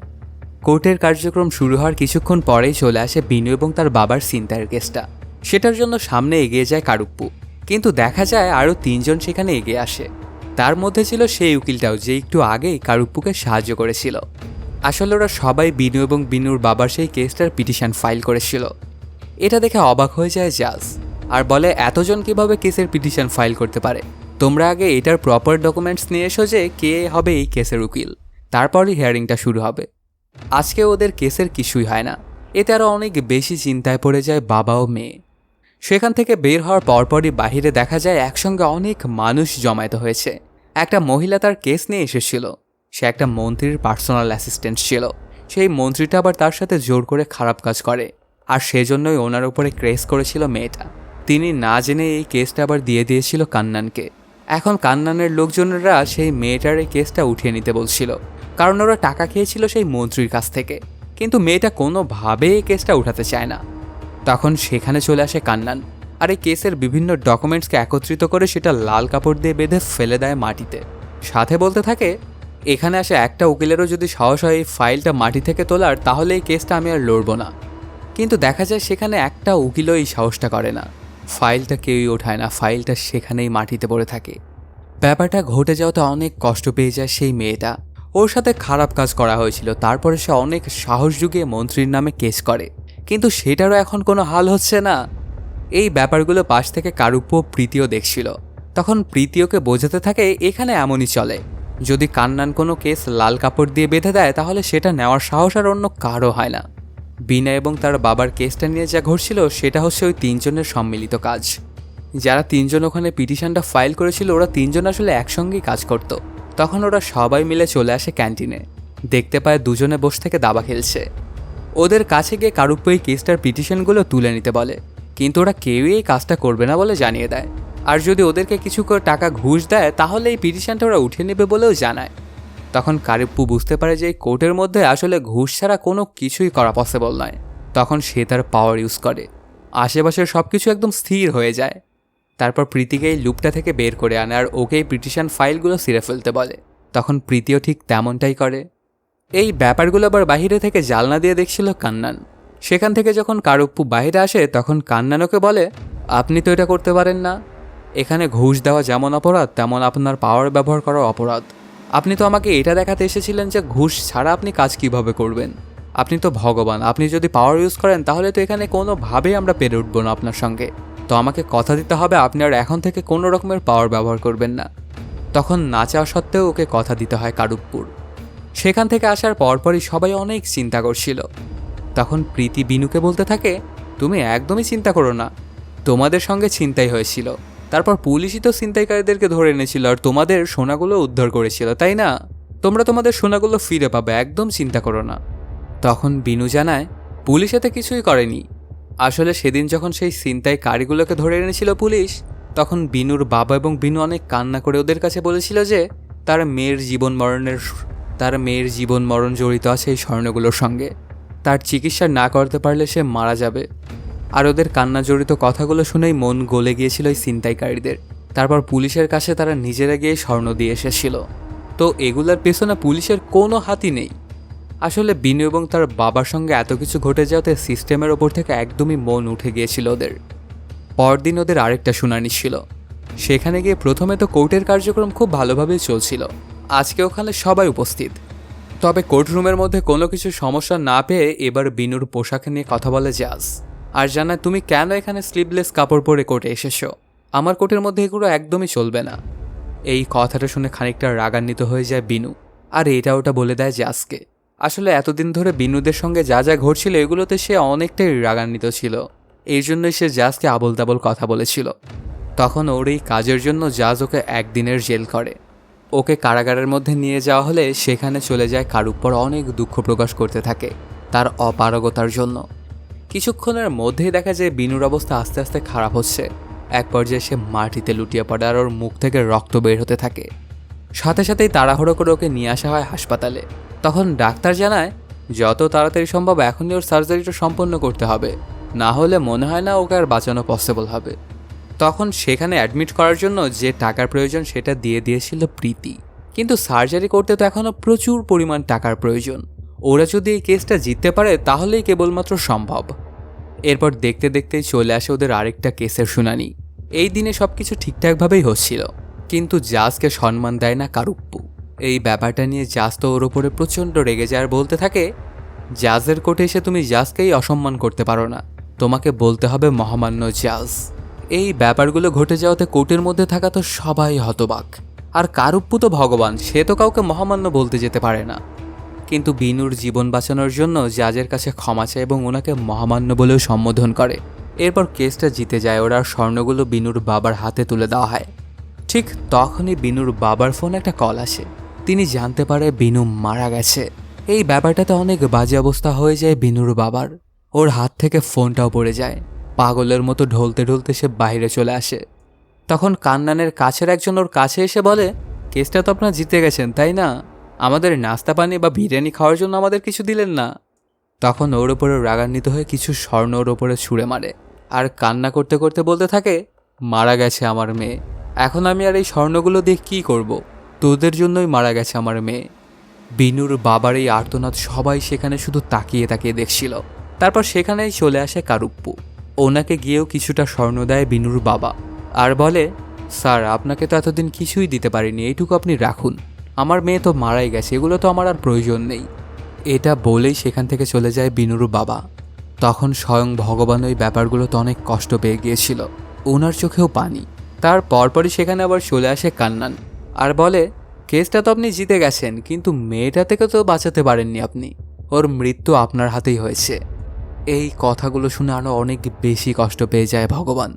কোর্টের কার্যক্রম শুরু হওয়ার কিছুক্ষণ পরেই চলে আসে বিনু এবং তার বাবার ছিনতাইয়ের কেসটা। সেটার জন্য সামনে এগিয়ে যায় কারুপ্পু, কিন্তু দেখা যায় আরও 3 জন সেখানে এগিয়ে আসে। তার মধ্যে ছিল সেই উকিলটাও যে একটু আগেই কারুপ্পুকে সাহায্য করেছিল। আসলে ওরা সবাই বিনু এবং বিনুর বাবার সেই কেসটার পিটিশন ফাইল করেছিল। এটা দেখে অবাক হয়ে যায় জাজ, আর বলে, এতজন কিভাবে কেসের পিটিশন ফাইল করতে পারে? তোমরা আগে এটার প্রপার ডকুমেন্টস নিয়ে এসো যে কে হবে এই কেসের উকিল, তারপরই হিয়ারিংটা শুরু হবে। আজকে ওদের কেসের কিছুই হয় না। এতে আরও অনেক বেশি চিন্তায় পড়ে যায় বাবা ও মেয়ে। সেখান থেকে বের হওয়ার পরপরই বাহিরে দেখা যায় একসঙ্গে অনেক মানুষ জমায়েত হয়েছে। একটা মহিলা তার কেস নিয়ে এসেছিল। সে একটা মন্ত্রীর পার্সোনাল অ্যাসিস্ট্যান্ট ছিল। সেই মন্ত্রীটা আবার তার সাথে জোর করে খারাপ কাজ করে, আর সেজন্যই ওনার উপরে কেস করেছিল মেয়েটা। তিনি না জেনে এই কেসটা আবার দিয়ে দিয়েছিল কান্নানকে। এখন কান্নানের লোকজনেরা সেই মেয়েটার এই কেসটা উঠিয়ে নিতে বলছিল, কারণ ওরা টাকা খেয়েছিল সেই মন্ত্রীর কাছ থেকে। কিন্তু মেয়েটা কোনোভাবেই এই কেসটা উঠাতে চায় না। তখন সেখানে চলে আসে কান্নান, আর এই কেসের বিভিন্ন ডকুমেন্টসকে একত্রিত করে সেটা লাল কাপড় দিয়ে বেঁধে ফেলে দেয় মাটিতে। সাথে বলতে থাকে, এখানে আসে একটা উকিলেরও যদি সাহস হয় এই ফাইলটা মাটি থেকে তোলার, তাহলে এই কেসটা আমি আর লড়ব না। কিন্তু দেখা যায় সেখানে একটা উকিলও এই সাহসটা করে না। ফাইলটা কেউই ওঠায় না, ফাইলটা সেখানেই মাটিতে পড়ে থাকে। ব্যাপারটা ঘটে যাওয়াতে অনেক কষ্ট পেয়ে যায় সেই মেয়েটা। ওর সাথে খারাপ কাজ করা হয়েছিল, তারপরে সে অনেক সাহস জুগিয়ে মন্ত্রীর নামে কেস করে, কিন্তু সেটারও এখন কোনো হাল হচ্ছে না। এই ব্যাপারগুলো পাশ থেকে কারুপ্য প্রীতিও দেখছিল। তখন প্রীতিওকে বোঝাতে থাকে এখানে এমনই চলে, যদি কান্নান কোনো কেস লাল কাপড় দিয়ে বেঁধে দেয় তাহলে সেটা নেওয়ার সাহস আর অন্য কারও হয় না। বিনা এবং তার বাবার কেসটা নিয়ে যা ঘটছিল সেটা হচ্ছে ওই তিনজনের সম্মিলিত কাজ। যারা তিনজন ওখানে পিটিশনটা ফাইল করেছিল ওরা তিনজন আসলে একসঙ্গেই কাজ করত। তখন ওরা সবাই মিলে চলে আসে ক্যান্টিনে, দেখতে পায় দুজনে বসে থেকে দাবা খেলছে। ওদের কাছে গিয়ে কারুপ্য এই কেসটার পিটিশনগুলো তুলে নিতে বলে, কিন্তু ওরা কেউই এই কাজটা করবে না বলে জানিয়ে দেয়। আর যদি ওদেরকে কিছু করে টাকা ঘুষ দেয় তাহলে এই পিটিশনটা ওরা উঠে নেবে বলেও জানায়। তখন কারুপ্য বুঝতে পারে যে এই কোর্টের মধ্যে আসলে ঘুষ ছাড়া কোনো কিছুই করা পসিবল নয়। তখন সে তার পাওয়ার ইউজ করে, আশেপাশের সব কিছু একদম স্থির হয়ে যায়। তারপর প্রীতিকে এই লুপটা থেকে বের করে আনে আর ওকে এই পিটিশন ফাইলগুলো ছিঁড়ে ফেলতে বলে। তখন প্রীতিও ঠিক তেমনটাই করে। এই ব্যাপারগুলো আবার বাহিরে থেকে জালনা দিয়ে দেখছিল কান্নান। সেখান থেকে যখন কারুপ্য বাইরে আসে তখন কান্নান ওকে বলে, আপনি তো এটা করতে পারেন না। এখানে ঘুষ দেওয়া যেমন অপরাধ তেমন আপনার পাওয়ার ব্যবহার করা অপরাধ। আপনি তো আমাকে এটা দেখাতে এসেছিলেন যে ঘুষ ছাড়া আপনি কাজ কিভাবে করবেন। আপনি তো ভগবান, আপনি যদি পাওয়ার ইউজ করেন তাহলে তো এখানে কোনোভাবেই আমরা পেরে উঠব না আপনার সঙ্গে। তো আমাকে কথা দিতে হবে আপনি আর এখন থেকে কোনো রকমের পাওয়ার ব্যবহার করবেন না। তখন না চাওয়া সত্ত্বেও ওকে কথা দিতে হয় কারুপ্যুর। সেখান থেকে আসার পরপরই সবাই অনেক চিন্তা করছিল। তখন প্রীতি বিনুকে বলতে থাকে, তুমি একদমই চিন্তা করো না, তোমাদের সঙ্গে ছিনতাই হয়েছিল, তারপর পুলিশই তো ছিনতাইকারীদেরকে ধরে এনেছিল আর তোমাদের সোনাগুলো উদ্ধার করেছিল, তাই না? তোমরা তোমাদের সোনাগুলো ফিরে পাবে, একদম চিন্তা করো না। তখন বিনু জানায়, পুলিশ এতে কিছুই করেনি। আসলে সেদিন যখন সেই ছিনতাইকারীগুলোকে ধরে এনেছিল পুলিশ, তখন বিনুর বাবা এবং বিনু অনেক কান্না করে ওদের কাছে বলেছিল যে তার মেয়ের জীবন মরণ জড়িত আছে এই স্বর্ণগুলোর সঙ্গে। তার চিকিৎসা না করতে পারলে সে মারা যাবে। আর ওদের কান্না জড়িত কথাগুলো শুনেই মন গলে গিয়েছিল এই ছিনতাইকারীদের। তারপর পুলিশের কাছে তারা নিজেরা গিয়ে স্বর্ণ দিয়ে এসেছিল। তো এগুলার পেছনে পুলিশের কোনো হাতই নেই। আসলে বিনু এবং তার বাবার সঙ্গে এত কিছু ঘটে যাওয়াতে সিস্টেমের ওপর থেকে একদমই মন উঠে গিয়েছিল ওদের। পরদিন ওদের আরেকটা শুনানি ছিল। সেখানে গিয়ে প্রথমে তো কোর্টের কার্যক্রম খুব ভালোভাবেই চলছিল। আজকে ওখানে সবাই উপস্থিত। তবে কোর্টরুমের মধ্যে কোনো কিছু সমস্যা না পেয়ে এবার বিনুর পোশাক নিয়ে কথা বলে জাজ আর জানায়, তুমি কেন এখানে স্লিভলেস কাপড় পরে কোর্টে এসেছো? আমার কোর্টের মধ্যে এগুলো একদমই চলবে না। এই কথাটা শুনে খানিকটা রাগান্বিত হয়ে যায় বিনু আর এটা ওটা বলে দেয় জাজকে। আসলে এতদিন ধরে বিনুদের সঙ্গে যা যা ঘটছিল এগুলোতে সে অনেকটাই রাগান্বিত ছিল। এই জন্যই সে জাজকে আবল তাবল কথা বলেছিল। তখন ওর এই কাজের জন্য জাজ ওকে একদিনের জেল করে। ওকে কারাগারের মধ্যে নিয়ে যাওয়া হলে সেখানে চলে যায় কারুপ্যর অনেক দুঃখ প্রকাশ করতে থাকে তার অপারগতার জন্য। কিছুক্ষণের মধ্যেই দেখা যায় বিনুর অবস্থা আস্তে আস্তে খারাপ হচ্ছে। এক পর্যায়ে সে মাটিতে লুটিয়ে পড়ে আর ওর মুখ থেকে রক্ত বের হতে থাকে। সাথে সাথেই তাড়াহুড়ো করে ওকে নিয়ে আসা হয় হাসপাতালে। তখন ডাক্তার জানায়, যত তাড়াতাড়ি সম্ভব এখনই ওর সার্জারিটা সম্পন্ন করতে হবে, না হলে মনে হয় না ওকে আর বাঁচানো পসিবল হবে। তখন সেখানে অ্যাডমিট করার জন্য যে টাকার প্রয়োজন সেটা দিয়ে দিয়েছিল প্রীতি। কিন্তু সার্জারি করতে তো এখনও প্রচুর পরিমাণ টাকার প্রয়োজন। ওরা যদি এই কেসটা জিততে পারে তাহলেই কেবলমাত্র সম্ভব। এরপর দেখতে দেখতেই চলে আসে ওদের আরেকটা কেসের শুনানি। এই দিনে সবকিছু ঠিকঠাকভাবেই হচ্ছিল, কিন্তু জাজকে সম্মান দেয় না কারুপ্য। এই ব্যাপারটা নিয়ে জাজ তো ওর ওপরে প্রচণ্ড রেগে যায় আর বলতে থাকে, জাজের কোর্টে এসে তুমি জাজকেই অসম্মান করতে পারো না, তোমাকে বলতে হবে মহামান্য জাজ। এই ব্যাপারগুলো ঘটে যাওয়াতে কোর্টের মধ্যে থাকা তো সবাই হতবাক। আর কারুপ্য তো ভগবান, সে তো কাউকে মহামান্য বলতে যেতে পারে না। কিন্তু বিনুর জীবন বাঁচানোর জন্য জাজের কাছে ক্ষমা চায় এবং ওনাকে মহামান্য বলেও সম্বোধন করে। এরপর কেসটা জিতে যায় ওরা। স্বর্ণগুলো বিনুর বাবার হাতে তুলে দেওয়া হয়। ঠিক তখনই বিনুর বাবার ফোনে একটা কল আসে। তিনি জানতে পারে বিনু মারা গেছে। এই ব্যাপারটাতে অনেক বাজে অবস্থা হয়ে যায় বিনুর বাবার। ওর হাত থেকে ফোনটাও পড়ে যায়। পাগলের মতো ঢলতে ঢলতে সে বাইরে চলে আসে। তখন কান্নানের কাছের একজন ওর কাছে এসে বলে, কেসটা তো আপনারা জিতে গেছেন তাই না? আমাদের নাস্তা পানি বা বিরিয়ানি খাওয়ার জন্য আমাদের কিছু দিলেন না। তখন ওর ওপরে রাগান্বিত হয়ে কিছু স্বর্ণ ওর ওপরে ছুঁড়ে মারে আর কান্না করতে করতে বলতে থাকে, মারা গেছে আমার মেয়ে, এখন আমি আর এই স্বর্ণগুলো দিয়ে কী করব? তোদের জন্যই মারা গেছে আমার মেয়ে। বিনুর বাবার এই আর্তনাদ সবাই সেখানে শুধু তাকিয়ে তাকিয়ে দেখছিল। তারপর সেখানেই চলে আসে কারুপ্য। ওনাকে গিয়েও কিছুটা স্বর্ণ দেয় বিনুর বাবা আর বলে, স্যার আপনাকে তো এতদিন কিছুই দিতে পারিনি, এইটুকু আপনি রাখুন, আমার মেয়ে তো মারাই গেছে, এগুলো তো আমার আর প্রয়োজন নেই। এটা বলেই সেখান থেকে চলে যায় বিনুর বাবা। তখন স্বয়ং ভগবান ওই ব্যাপারগুলোতে অনেক কষ্ট পেয়ে গিয়েছিল, ওনার চোখেও পানি। তার পরপরই সেখানে আবার চলে আসে কান্নান আর বলে, কেসটা তো আপনি জিতে গেছেন, কিন্তু মেয়েটা থেকে তো বাঁচাতে পারেননি আপনি, ওর মৃত্যু আপনার হাতেই হয়েছে। এই কথাগুলো শুনে আরও অনেক বেশি কষ্ট পেয়ে যায় ভগবান।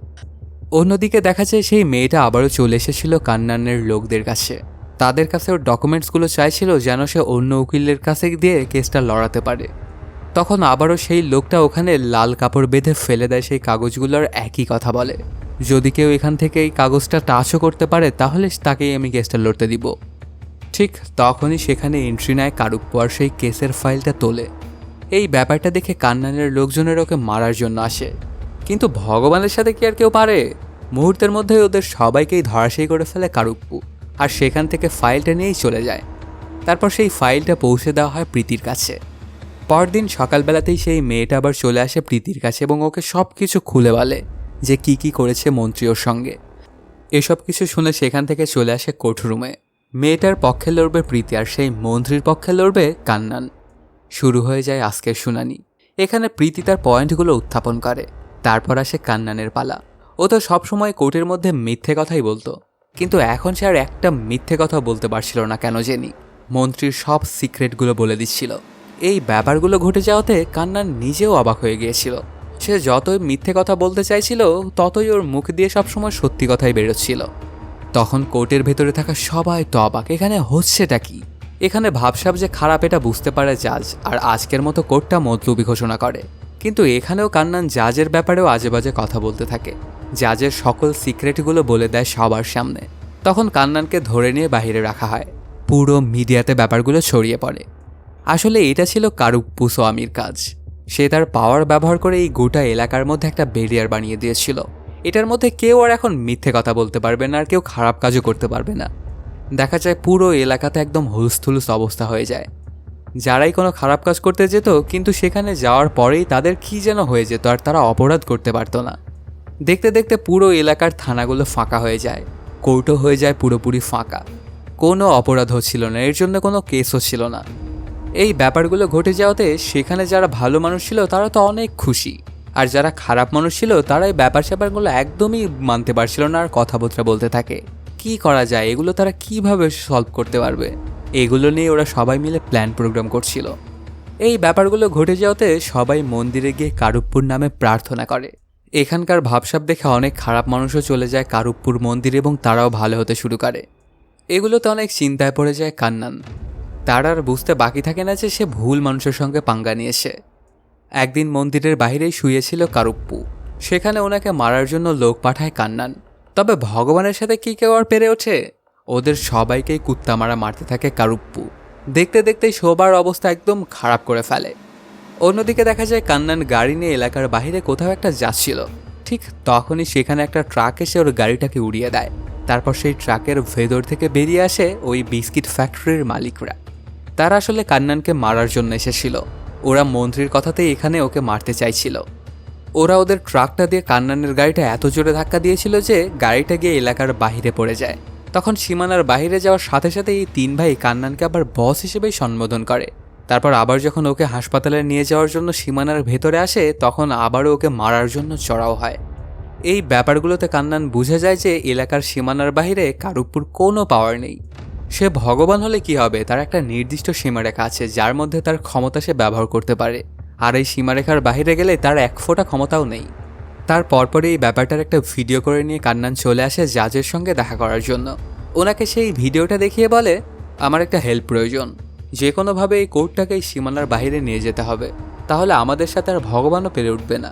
অন্যদিকে দেখা যায় সেই মেয়েটা আবারও চলে এসেছিল কান্নানের লোকদের কাছে। তাদের কাছে ওর ডকুমেন্টসগুলো চাইছিল যেন সে অন্য উকিলের কাছে দিয়ে কেসটা লড়াতে পারে। তখন আবারও সেই লোকটা ওখানে লাল কাপড় বেঁধে ফেলে দেয় সেই কাগজগুলোর একই কথা বলে, যদি কেউ এখান থেকে এই কাগজটা টাচও করতে পারে তাহলে তাকেই আমি কেসটা লড়তে দিব। ঠিক তখনই সেখানে এন্ট্রি নেয় কারুপ্পু আর সেই কেসের ফাইলটা তোলে। এই ব্যাপারটা দেখে কান্নানের লোকজনের ওকে মারার জন্য আসে, কিন্তু ভগবানের সাথে কি আর কেউ পারে? মুহূর্তের মধ্যে ওদের সবাইকেই ধরাশায়ী করে ফেলে কারুপ্পু, আর সেখান থেকে ফাইলটা নিয়েই চলে যায়। তারপর সেই ফাইলটা পৌঁছে দেওয়া হয় প্রীতির কাছে। পরদিন সকালবেলাতেই সেই মেয়েটা আবার চলে আসে প্রীতির কাছে এবং ওকে সব কিছু খুলে বলে যে কি করেছে মন্ত্রী ওর সঙ্গে। এসব কিছু শুনে সেখান থেকে চলে আসে কোর্টরুমে। মেয়েটার পক্ষে লড়বে প্রীতি আর সেই মন্ত্রীর পক্ষে লড়বে কান্নান। শুরু হয়ে যায় আজকের শুনানি। এখানে প্রীতি তার পয়েন্টগুলো উত্থাপন করে। তারপর আসে কান্নানের পালা। ও তো সবসময় কোর্টের মধ্যে মিথ্যে কথাই বলতো, কিন্তু এখন সে আর একটা মিথ্যে কথা বলতে পারছিল না কেন জানি। মন্ত্রীর সব সিক্রেটগুলো বলে দিচ্ছিল। এই ব্যাপারগুলো ঘটে যাওয়াতে কান্নান নিজেও অবাক হয়ে গিয়েছিল। সে যতই মিথ্যে কথা বলতে চাইছিল ততই ওর মুখ দিয়ে সবসময় সত্যি কথাই বেরোচ্ছিল। তখন কোর্টের ভেতরে থাকা সবাই তো অবাক, এখানে হচ্ছেটা কি? এখানে ভাবসাব যে খারাপ এটা বুঝতে পারে জাজ, আর আজকের মতো কোর্টটা মতলুবি ঘোষণা করে। কিন্তু এখানেও কান্নান জাজের ব্যাপারেও আজে বাজে কথা বলতে থাকে। জাজের সকল সিক্রেটগুলো বলে দেয় সবার সামনে। তখন কান্নানকে ধরে নিয়ে বাইরে রাখা হয়। পুরো মিডিয়াতে ব্যাপারগুলো ছড়িয়ে পড়ে। আসলে এটা ছিল কারুপ্পু স্বামীর কাজ। সে তার পাওয়ার ব্যবহার করে এই গোটা এলাকার মধ্যে একটা ব্যারিয়ার বানিয়ে দিয়েছিল। এটার মধ্যে কেউ আর এখন মিথ্যে কথা বলতে পারবে না, আর কেউ খারাপ কাজও করতে পারবে না। দেখা যায় পুরো এলাকাতে একদম হুলস্থুলুস অবস্থা হয়ে যায়। যারাই কোনো খারাপ কাজ করতে যেত কিন্তু সেখানে যাওয়ার পরেই তাদের কি যেন হয়ে যেত, আর তারা অপরাধ করতে পারতো না। দেখতে দেখতে পুরো এলাকার থানাগুলো ফাঁকা হয়ে যায়, কোর্টও হয়ে যায় পুরোপুরি ফাঁকা। কোনো অপরাধ হচ্ছিল না, এর জন্য কোনো কেসও ছিল না। এই ব্যাপারগুলো ঘটে যাওয়াতে সেখানে যারা ভালো মানুষ ছিল তারা তো অনেক খুশি, আর যারা খারাপ মানুষ ছিল তারা এই ব্যাপারগুলো একদমই মানতে পারছিল না আর কথাবার্তা বলতে থাকে। কি করা যায়, এগুলো তারা কিভাবে সলভ করতে পারবে, এগুলো নিয়ে ওরা সবাই মিলে প্ল্যান প্রোগ্রাম করছিল। এই ব্যাপারগুলো ঘটে যাওয়াতে সবাই মন্দিরে গিয়ে কারুপ্পুর নামে প্রার্থনা করে। এখানকার ভাবসাব দেখে অনেক খারাপ মানুষও চলে যায় কারুপ্পুর মন্দিরে এবং তারাও ভালো হতে শুরু করে। এগুলোতে অনেক চিন্তায় পড়ে যায় কান্নান। তার আর বুঝতে বাকি থাকে না যে সে ভুল মানুষের সঙ্গে পাঙ্গা নিয়েছে। একদিন মন্দিরের বাইরেই শুয়েছিল কারুপ্পু। সেখানে ওনাকে মারার জন্য লোক পাঠায় কান্নান। তবে ভগবানের সাথে কি কেউ আর পেরে ওঠে? ওদের সবাইকেই কুত্তা মারা মারতে থাকে কারুপ্পু। দেখতে দেখতেই সবার অবস্থা একদম খারাপ করে ফেলে। অন্যদিকে দেখা যায় কান্নান গাড়ি নিয়ে এলাকার বাইরে কোথাও একটা যাচ্ছিল। ঠিক তখনই সেখানে একটা ট্রাক এসে ওর গাড়িটাকে উড়িয়ে দেয়। তারপর সেই ট্রাকের ভেতর থেকে বেরিয়ে আসে ওই বিস্কিট ফ্যাক্টরির মালিকরা। তারা আসলে কান্নানকে মারার জন্য এসেছিল। ওরা মন্ত্রীর কথাতেই এখানে ওকে মারতে চাইছিল। ওরা ওদের ট্রাকটা দিয়ে কান্নানের গাড়িটা এত জোরে ধাক্কা দিয়েছিল যে গাড়িটা গিয়ে এলাকার বাইরে পড়ে যায়। তখন সীমানার বাইরে যাওয়ার সাথে সাথে এই তিন ভাই কান্নানকে আবার বস হিসেবেই সম্বোধন করে। তারপর আবার যখন ওকে হাসপাতালে নিয়ে যাওয়ার জন্য সীমানার ভেতরে আসে তখন আবারও ওকে মারার জন্য চড়াও হয়। এই ব্যাপারগুলোতে কান্নান বুঝে যায় যে এলাকার সীমানার বাইরে কারুপ্পুর কোনো পাওয়ার নেই। সে ভগবান হলে কি হবে, তার একটা নির্দিষ্ট সীমারেখা আছে যার মধ্যে তার ক্ষমতা সে ব্যবহার করতে পারে, আর এই সীমারেখার বাইরে গেলে তার এক ফোঁটা ক্ষমতাও নেই। তার পরপরই এই ব্যাপারটার একটা ভিডিও করে নিয়ে কান্নান চলে আসে জাজের সঙ্গে দেখা করার জন্য। ওনাকে সেই ভিডিওটা দেখিয়ে বলে, আমার একটা হেল্প প্রয়োজন, যে কোনোভাবে এই কোর্টটাকে এই সীমানার বাইরে নিয়ে যেতে হবে, তাহলে আমাদের সাথে আর ভগবানও পেরে উঠবে না।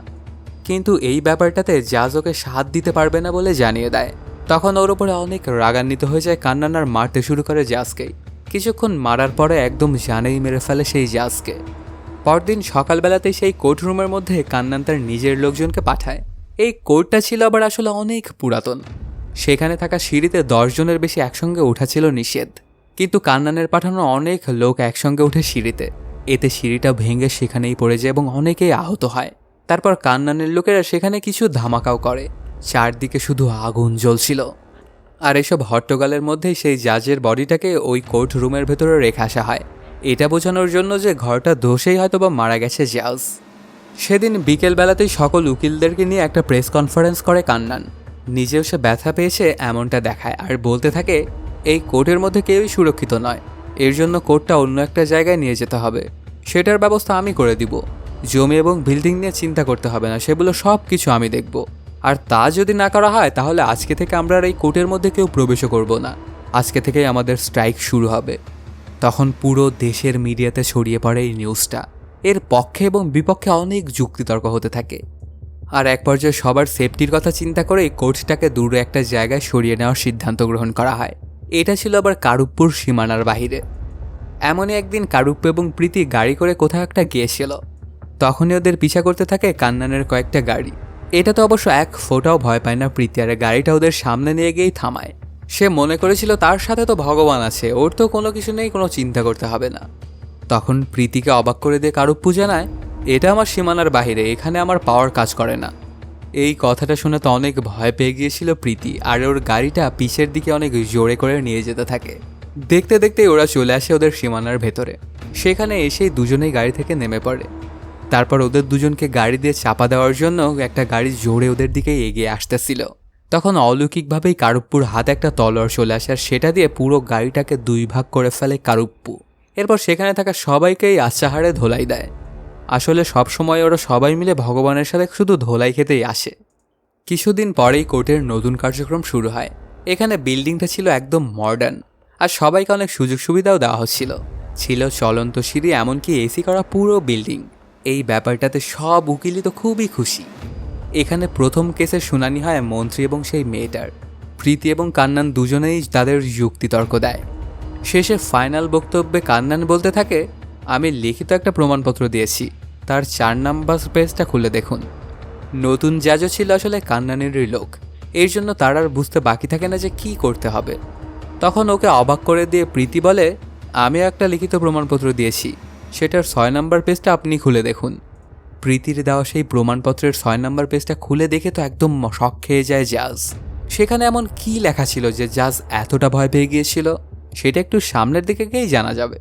কিন্তু এই ব্যাপারটাতে জাজ ওকে সাথ দিতে পারবে না বলে জানিয়ে দেয়। তখন ওর উপরে অনেক রাগান্বিত হয়ে যায় কান্নান আর মারতে শুরু করে জাজকেই। কিছুক্ষণ মারার পরে একদম জানেই মেরে ফেলে সেই জাজকে। পরদিন সকালবেলাতেই সেই কোর্টরুমের মধ্যে কান্নান তার নিজের লোকজনকে পাঠায়। এই কোর্টটা ছিল আবার আসলে অনেক পুরাতন। সেখানে থাকা সিঁড়িতে 10 জনের বেশি একসঙ্গে ওঠা ছিল নিষেধ, কিন্তু কান্নানের পাঠানো অনেক লোক একসঙ্গে উঠে সিঁড়িতে। এতে সিঁড়িটা ভেঙে সেখানেই পড়ে যায় এবং অনেকেই আহত হয়। তারপর কান্নানের লোকেরা সেখানে কিছু ধামাকাও করে। চারদিকে শুধু আগুন জ্বলছিল। আর এসব হট্টগোলের মধ্যেই সেই জাজের বডিটাকে ওই কোর্ট রুমের ভেতরে রেখে আসা হয়, এটা বোঝানোর জন্য যে ঘরটা ধসেই হয়তো বা মারা গেছে জাজ। সেদিন বিকেলবেলাতেই সকল উকিলদেরকে নিয়ে একটা প্রেস কনফারেন্স করে কান্নান। নিজেও সে ব্যথা পেয়েছে এমনটা দেখায় আর বলতে থাকে এই কোর্টের মধ্যে কেউই সুরক্ষিত নয়, এর জন্য কোর্টটা অন্য একটা জায়গায় নিয়ে যেতে হবে, সেটার ব্যবস্থা আমি করে দিব। জমি এবং বিল্ডিং নিয়ে চিন্তা করতে হবে না, সেগুলো সব কিছু আমি দেখব। আর তা যদি না করা হয় তাহলে আজকে থেকে আমরা আর এই কোর্টের মধ্যে কেউ প্রবেশও করব না, আজকে থেকেই আমাদের স্ট্রাইক শুরু হবে। তখন পুরো দেশের মিডিয়াতে ছড়িয়ে পড়ে এই নিউজটা। এর পক্ষে এবং বিপক্ষে অনেক যুক্তিতর্ক হতে থাকে। আর এক পর্যায়ে সবার সেফটির কথা চিন্তা করে কোর্টটাকে দূরে একটা জায়গায় সরিয়ে নেওয়ার সিদ্ধান্ত গ্রহণ করা হয়। এটা ছিল আবার কারুপ্পুর সীমানার বাহিরে। এমনই একদিন কারুপ্পু এবং প্রীতি গাড়ি করে কোথাও একটা গিয়েছিল। তখনই ওদের পিছা করতে থাকে কান্নানের কয়েকটা গাড়ি। এটা তো অবশ্য এক ফোঁটাও ভয় পায় না প্রীতি, আর গাড়িটা ওদের সামনে নিয়ে গিয়েই থামায়। সে মনে করেছিল তার সাথে তো ভগবান আছে, ওর তো কোনো কিছু নেই, কোনো চিন্তা করতে হবে না। তখন প্রীতিকে অবাক করে দিয়ে কারুপ্পু জানায় এটা আমার সীমানার বাহিরে, এখানে আমার পাওয়ার কাজ করে না। এই কথাটা শুনে তো অনেক ভয় পেয়ে গিয়েছিল প্রীতি, আর ওর গাড়িটা পিছের দিকে অনেক জোরে করে নিয়ে যেতে থাকে। দেখতে দেখতে ওরা চলে আসে ওদের সীমানার ভেতরে। সেখানে এসেই দুজনেই গাড়ি থেকে নেমে পড়ে। তারপর ওদের দুজনকে গাড়ি দিয়ে চাপা দেওয়ার জন্য একটা গাড়ি জোরে ওদের দিকে এগিয়ে আসতেছিল। তখন অলৌকিকভাবেই কারুপ্পুর হাতে একটা তলোয়ার চলে আসে, আর সেটা দিয়ে পুরো গাড়িটাকে দুই ভাগ করে ফেলে কারুপ্পু। এরপর সেখানে থাকা সবাইকেই আচ্ছাহারে ধোলাই দেয়। আসলে সবসময় ওরা সবাই মিলে ভগবানের সাথে শুধু ধোলাই খেতেই আসে। কিছুদিন পরেই কোর্টের নতুন কার্যক্রম শুরু হয়। এখানে বিল্ডিংটা ছিল একদম মডার্ন, আর সবাইকে অনেক সুযোগ সুবিধাও দেওয়া হচ্ছিল। ছিল চলন্ত সিঁড়ি, এমনকি এসি করা পুরো বিল্ডিং। এই ব্যাপারটাতে সব উকিলই তো খুবই খুশি। এখানে প্রথম কেসের শুনানি হয় মন্ত্রী এবং সেই মেয়েটার। প্রীতি এবং কান্নান দুজনেই তাদের যুক্তিতর্ক দেয়। শেষে ফাইনাল বক্তব্যে কান্নান বলতে থাকে আমি লিখিত একটা প্রমাণপত্র দিয়েছি, তার 4 নাম্বার পেজটা খুলে দেখুন। নতুন জাজও ছিল আসলে কান্নানেরই লোক, এর জন্য তার আর বুঝতে বাকি থাকে না যে কি করতে হবে। তখন ওকে অবাক করে দিয়ে প্রীতি বলে আমি একটা লিখিত প্রমাণপত্র দিয়েছি, সেটার 6 নাম্বার পেজটা আপনি খুলে দেখুন। প্রীতির দেওয়া সেই প্রমাণপত্রের 6 নাম্বার পেজটা খুলে দেখে তো একদম শক খেয়ে যায় জাজ। সেখানে এমন কি লেখা ছিল যে জাজ এতটা ভয় পেয়ে গিয়েছিল, সেটা একটু সামনের দিকে গিয়েই জানা যাবে।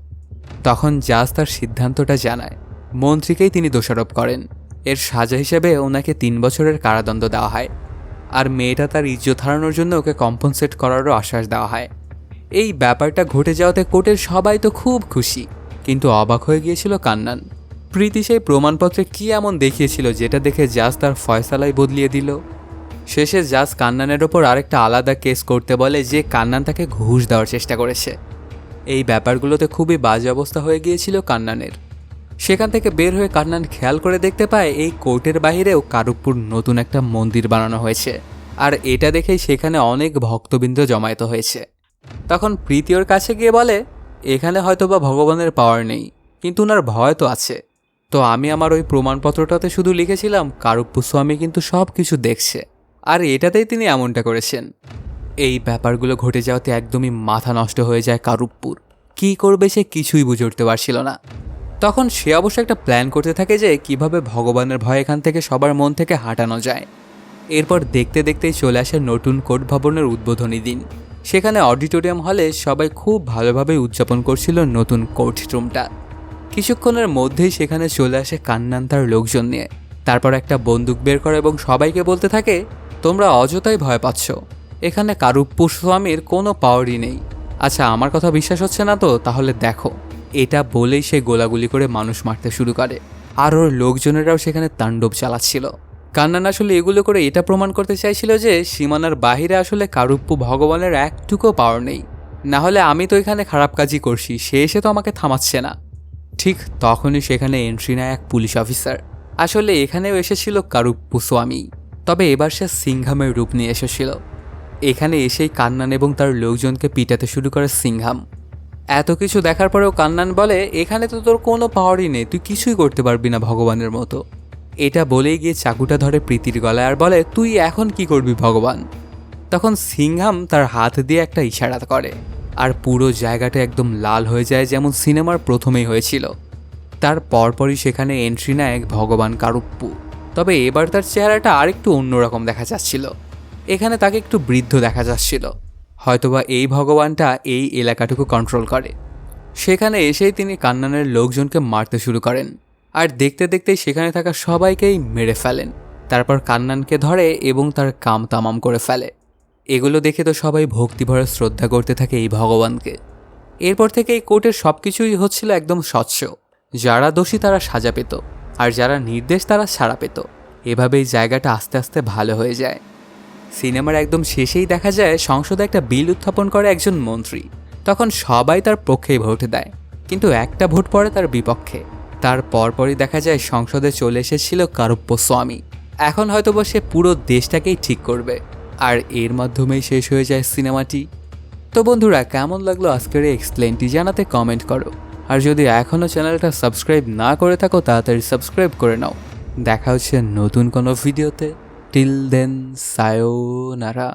তখন জাজ তার সিদ্ধান্তটা জানায়। মন্ত্রীকেই তিনি দোষারোপ করেন। এর সাজা হিসেবে ওনাকে 3 বছরের কারাদণ্ড দেওয়া হয়, আর মেয়েটা তার ইজ্জত হারানোর জন্য ওকে কম্পনসেট করারও আশ্বাস দেওয়া হয়। এই ব্যাপারটা ঘটে যাওয়াতে কোর্টের সবাই তো খুব খুশি, কিন্তু অবাক হয়ে গিয়েছিল কান্নান। প্রীতি সেই প্রমাণপত্রে কি এমন দেখিয়েছিল যেটা দেখে জাজ তার ফয়সালাই বদলিয়ে দিল। শেষে জাজ কান্নানের ওপর আরেকটা আলাদা কেস করতে বলে যে কান্নান তাকে ঘুষ দেওয়ার চেষ্টা করেছে। এই ব্যাপারগুলোতে খুবই বাজে অবস্থা হয়ে গিয়েছিল কান্নানের। সেখান থেকে বের হয়ে কান্নান খেয়াল করে দেখতে পায় এই কোর্টের বাহিরেও কারুপ্পুর নতুন একটা মন্দির বানানো হয়েছে, আর এটা দেখেই সেখানে অনেক ভক্তবৃন্দ জমায়েত হয়েছে। তখন প্রীতি ওর কাছে গিয়ে বলে এখানে হয়তোবা ভগবানের পাওয়ার নেই, কিন্তু ওনার ভয় তো আছে। তো আমি আমার ওই প্রমাণপত্রটাতে শুধু লিখেছিলাম কারুপ্পু স্বামী কিন্তু সব কিছু দেখছে, আর এটাতেই তিনি এমনটা করেছেন। এই ব্যাপারগুলো ঘটে যাওয়াতে একদমই মাথা নষ্ট হয়ে যায় কারুপ্পুর। কী করবে সে কিছুই বুঝে উঠতে পারছিল না। তখন সে অবশ্য একটা প্ল্যান করতে থাকে যে কিভাবে ভগবানের ভয় এখান থেকে সবার মন থেকে হাঁটানো যায়। এরপর দেখতে দেখতেই চলে আসে নতুন কোর্ট ভবনের উদ্বোধনী দিন। সেখানে অডিটোরিয়াম হলে সবাই খুব ভালোভাবে উদযাপন করছিল নতুন কোর্ট রুমটা। কিছুক্ষণের মধ্যেই সেখানে চলে আসে কান্নান তার লোকজন নিয়ে। তারপর একটা বন্দুক বের করে এবং সবাইকে বলতে থাকে তোমরা অযথাই ভয় পাচ্ছ, এখানে কারুপ্পু স্বামীর কোনো পাওয়ারই নেই। আচ্ছা আমার কথা বিশ্বাস হচ্ছে না তো, তাহলে দেখো। এটা বলেই সে গোলাগুলি করে মানুষ মারতে শুরু করে, আর ওর লোকজনেরাও সেখানে তাণ্ডব চালাচ্ছিল। কান্নান আসলে এগুলো করে এটা প্রমাণ করতে চাইছিল যে সীমানার বাহিরে আসলে কারুপ্পু ভগবানের একটুকু পাওয়ার নেই। না হলে আমি তো এখানে খারাপ কাজই করছি, সে এসে তো আমাকে থামাচ্ছে না। ঠিক তখনই সেখানে এন্ট্রি নেয় এক পুলিশ অফিসার। আসলে এখানেও এসেছিল কারুপ্পু স্বামী, তবে এবার সে সিংহামের রূপ নিয়ে এসেছিল। এখানে এসেই কান্নান এবং তার লোকজনকে পিটাতে শুরু করে সিংহাম। এত কিছু দেখার পরেও কান্নান বলে এখানে তো তোর কোনো পাওয়ারই নেই, তুই কিছুই করতে পারবি না ভগবানের মতো। এটা বলেই গিয়ে চাকুটা ধরে প্রীতির গলায় আর বলে তুই এখন কি করবি ভগবান। তখন সিংহাম তার হাত দিয়ে একটা ইশারা করে, আর পুরো জায়গাটা একদম লাল হয়ে যায় যেমন সিনেমার প্রথমেই হয়েছিল। তার পরপরই সেখানে এন্ট্রি নেয় এক ভগবান কারুপ্পু, তবে এবার তার চেহারাটা আরেকটু অন্যরকম দেখা যাচ্ছিল। এখানে তাকে একটু বৃদ্ধ দেখা যাচ্ছিল, হয়তোবা এই ভগবানটা এই এলাকাটুকু কন্ট্রোল করে। সেখানে এসেই তিনি কান্নানের লোকজনকে মারতে শুরু করেন। আর দেখতে দেখতেই সেখানে থাকা সবাইকেই মেরে ফেলেন। তারপর কান্নানকে ধরে এবং তার কাম তামাম করে ফেলে। এগুলো দেখে তো সবাই ভক্তিভরে শ্রদ্ধা করতে থাকে এই ভগবানকে। এরপর থেকে এই কোর্টের সব কিছুই হচ্ছিল একদম স্বচ্ছ। যারা দোষী তারা সাজা পেত, আর যারা নির্দেশ তারা ছাড়া পেত। এভাবেই জায়গাটা আস্তে আস্তে ভালো হয়ে যায়। সিনেমার একদম শেষেই দেখা যায় সংসদে একটা বিল উত্থাপন করে একজন মন্ত্রী। তখন সবাই তার পক্ষেই ভোট দেয়, কিন্তু একটা ভোট পড়ে তার বিপক্ষে। তার পরপরই দেখা যায় সংসদে চলে এসেছিল কারুপ্প স্বামী। এখন হয়তো সে পুরো দেশটাকেই ঠিক করবে, আর এর মাধ্যমেই শেষ হয়ে যায় সিনেমাটি। তো বন্ধুরা, কেমন লাগলো আজকের এই এক্সপ্লেনটি জানাতে কমেন্ট করো। আর যদি এখনও চ্যানেলটা সাবস্ক্রাইব না করে থাকো তাড়াতাড়ি সাবস্ক্রাইব করে নাও। দেখা হচ্ছে নতুন কোনো ভিডিওতে। Till then, সায়োনারা।